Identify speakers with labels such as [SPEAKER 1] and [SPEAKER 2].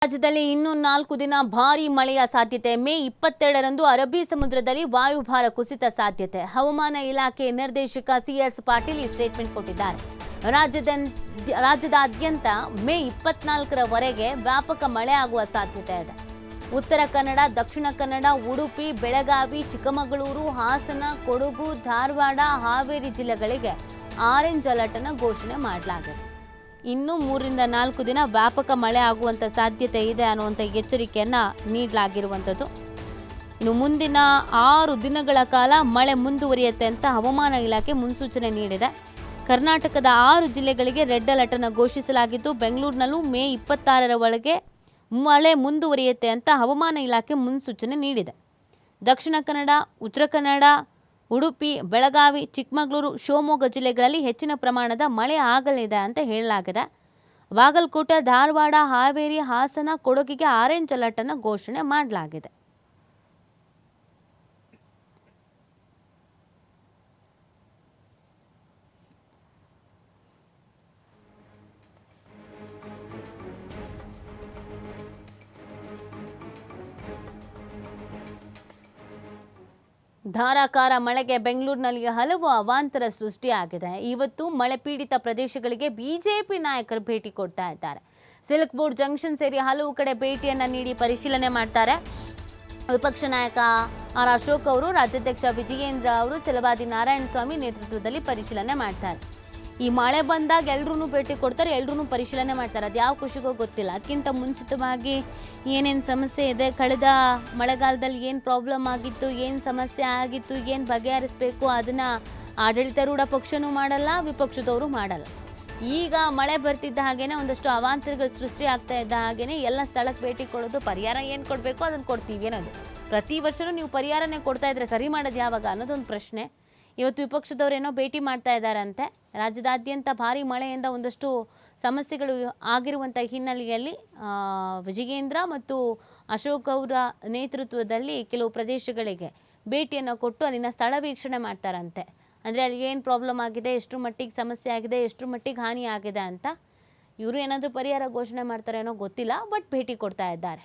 [SPEAKER 1] ರಾಜ್ಯದಲ್ಲಿ ಇನ್ನೂ 4 ದಿನ ಭಾರೀ ಮಳೆಯ ಸಾಧ್ಯತೆ. ಮೇ 22ರಂದು ಅರಬ್ಬಿ ಸಮುದ್ರದಲ್ಲಿ ವಾಯುಭಾರ ಕುಸಿತ ಸಾಧ್ಯತೆ. ಹವಾಮಾನ ಇಲಾಖೆ ನಿರ್ದೇಶಕ ಸಿಎಸ್ ಪಾಟೀಲ್ ಈ ಸ್ಟೇಟ್ಮೆಂಟ್ ಕೊಟ್ಟಿದ್ದಾರೆ. ರಾಜ್ಯದಾದ್ಯಂತ ಮೇ 24ರವರೆಗೆ ವ್ಯಾಪಕ ಮಳೆ ಆಗುವ ಸಾಧ್ಯತೆ ಇದೆ. ಉತ್ತರ ಕನ್ನಡ, ದಕ್ಷಿಣ ಕನ್ನಡ, ಉಡುಪಿ, ಬೆಳಗಾವಿ, ಚಿಕ್ಕಮಗಳೂರು, ಹಾಸನ, ಕೊಡಗು, ಧಾರವಾಡ, ಹಾವೇರಿ ಜಿಲ್ಲೆಗಳಿಗೆ ಆರೆಂಜ್ ಅಲರ್ಟ್ ಅನ್ನು ಘೋಷಣೆ ಮಾಡಲಾಗಿದೆ. ಇನ್ನು 3 ರಿಂದ 4 ದಿನ ವ್ಯಾಪಕ ಮಳೆ ಆಗುವಂತ ಸಾಧ್ಯತೆ ಇದೆ ಅನ್ನುವಂಥ ಎಚ್ಚರಿಕೆಯನ್ನ ನೀಡಲಾಗಿರುವಂಥದ್ದು. ಇನ್ನು ಮುಂದಿನ 6 ದಿನಗಳ ಕಾಲ ಮಳೆ ಮುಂದುವರಿಯುತ್ತೆ ಅಂತ ಹವಾಮಾನ ಇಲಾಖೆ ಮುನ್ಸೂಚನೆ ನೀಡಿದೆ. ಕರ್ನಾಟಕದ 6 ಜಿಲ್ಲೆಗಳಿಗೆ ರೆಡ್ ಅಲರ್ಟ್ ಅನ್ನು ಘೋಷಿಸಲಾಗಿದ್ದು, ಬೆಂಗಳೂರಿನಲ್ಲೂ ಮೇ 26ರ ಒಳಗೆ ಮಳೆ ಮುಂದುವರಿಯುತ್ತೆ ಅಂತ ಹವಾಮಾನ ಇಲಾಖೆ ಮುನ್ಸೂಚನೆ ನೀಡಿದೆ. ದಕ್ಷಿಣ ಕನ್ನಡ, ಉತ್ತರ ಕನ್ನಡ, ಉಡುಪಿ, ಬೆಳಗಾವಿ, ಚಿಕ್ಕಮಗಳೂರು, ಶಿವಮೊಗ್ಗ ಜಿಲ್ಲೆಗಳಲ್ಲಿ ಹೆಚ್ಚಿನ ಪ್ರಮಾಣದ ಮಳೆ ಆಗಲಿದೆ ಅಂತ ಹೇಳಲಾಗಿದೆ. ಬಾಗಲಕೋಟೆ, ಧಾರವಾಡ, ಹಾವೇರಿ, ಹಾಸನ, ಕೊಡಗಿಗೆ ಆರೆಂಜ್ ಅಲರ್ಟ್ ಅನ್ನು ಘೋಷಣೆ ಮಾಡಲಾಗಿದೆ. ಧಾರಾಕಾರ ಮಳೆಗೆ ಬೆಂಗಳೂರಿನಲ್ಲಿ ಹಲವು ಅವಾಂತರ ಸೃಷ್ಟಿಯಾಗಿದೆ. ಇವತ್ತು ಮಳೆ ಪೀಡಿತ ಪ್ರದೇಶಗಳಿಗೆ ಬಿಜೆಪಿ ನಾಯಕರು ಭೇಟಿ ಕೊಡ್ತಾ ಇದ್ದಾರೆ. ಸಿಲ್ಕ್ ಬೋರ್ಡ್ ಜಂಕ್ಷನ್ ಸೇರಿ ಹಲವು ಕಡೆ ಭೇಟಿಯನ್ನ ನೀಡಿ ಪರಿಶೀಲನೆ ಮಾಡ್ತಾರೆ. ವಿಪಕ್ಷ ನಾಯಕ ಆರ್ ಅಶೋಕ್ ಅವರು, ರಾಜ್ಯಾಧ್ಯಕ್ಷ ವಿಜಯೇಂದ್ರ ಅವರು, ಛಲವಾದಿ ನಾರಾಯಣಸ್ವಾಮಿ ನೇತೃತ್ವದಲ್ಲಿ ಪರಿಶೀಲನೆ ಮಾಡ್ತಾರೆ. ಈ ಮಳೆ ಬಂದಾಗ ಎಲ್ರೂ ಭೇಟಿ ಕೊಡ್ತಾರೆ, ಎಲ್ರೂ ಪರಿಶೀಲನೆ ಮಾಡ್ತಾರೆ. ಅದು ಯಾವ ಖುಷಿಗೋ ಗೊತ್ತಿಲ್ಲ. ಅದಕ್ಕಿಂತ ಮುಂಚಿತವಾಗಿ ಏನೇನು ಸಮಸ್ಯೆ ಇದೆ, ಕಳೆದ ಮಳೆಗಾಲದಲ್ಲಿ ಏನು ಪ್ರಾಬ್ಲಮ್ ಆಗಿತ್ತು, ಏನು ಸಮಸ್ಯೆ ಆಗಿತ್ತು, ಏನು ಬಗೆಹರಿಸಬೇಕು, ಅದನ್ನು ಆಡಳಿತಾರೂಢ ಪಕ್ಷನೂ ಮಾಡಲ್ಲ, ವಿಪಕ್ಷದವರು ಮಾಡಲ್ಲ. ಈಗ ಮಳೆ ಬರ್ತಿದ್ದ ಹಾಗೇನೆ ಒಂದಷ್ಟು ಅವಾಂತರಗಳು ಸೃಷ್ಟಿ ಆಗ್ತಾ ಇದ್ದ ಹಾಗೇನೆ ಎಲ್ಲ ಸ್ಥಳಕ್ಕೆ ಭೇಟಿ ಕೊಡೋದು, ಪರಿಹಾರ ಏನು ಕೊಡಬೇಕು ಅದನ್ನು ಕೊಡ್ತೀವಿ ಅನ್ನೋದು. ಪ್ರತಿ ವರ್ಷವೂ ನೀವು ಪರಿಹಾರನೇ ಕೊಡ್ತಾ ಇದ್ರೆ ಸರಿ ಮಾಡೋದು ಯಾವಾಗ ಅನ್ನೋದೊಂದು ಪ್ರಶ್ನೆ. ಇವತ್ತು ವಿಪಕ್ಷದವರೇನೋ ಭೇಟಿ ಮಾಡ್ತಾ ಇದ್ದಾರಂತೆ. ರಾಜ್ಯದಾದ್ಯಂತ ಭಾರೀ ಮಳೆಯಿಂದ ಒಂದಷ್ಟು ಸಮಸ್ಯೆಗಳು ಆಗಿರುವಂಥ ಹಿನ್ನೆಲೆಯಲ್ಲಿ ವಿಜಯೇಂದ್ರ ಮತ್ತು ಅಶೋಕ್ ಅವರ ನೇತೃತ್ವದಲ್ಲಿ ಕೆಲವು ಪ್ರದೇಶಗಳಿಗೆ ಭೇಟಿಯನ್ನು ಕೊಟ್ಟು ಅಲ್ಲಿನ ಸ್ಥಳ ವೀಕ್ಷಣೆ ಮಾಡ್ತಾರಂತೆ. ಅಂದರೆ ಅಲ್ಲಿ ಏನು ಪ್ರಾಬ್ಲಮ್ ಆಗಿದೆ, ಎಷ್ಟು ಮಟ್ಟಿಗೆ ಸಮಸ್ಯೆ ಆಗಿದೆ, ಎಷ್ಟು ಮಟ್ಟಿಗೆ ಹಾನಿ ಆಗಿದೆ ಅಂತ. ಇವರು ಏನಾದರೂ ಪರಿಹಾರ ಘೋಷಣೆ ಮಾಡ್ತಾರೇನೋ ಗೊತ್ತಿಲ್ಲ, ಬಟ್ ಭೇಟಿ ಕೊಡ್ತಾ ಇದ್ದಾರೆ.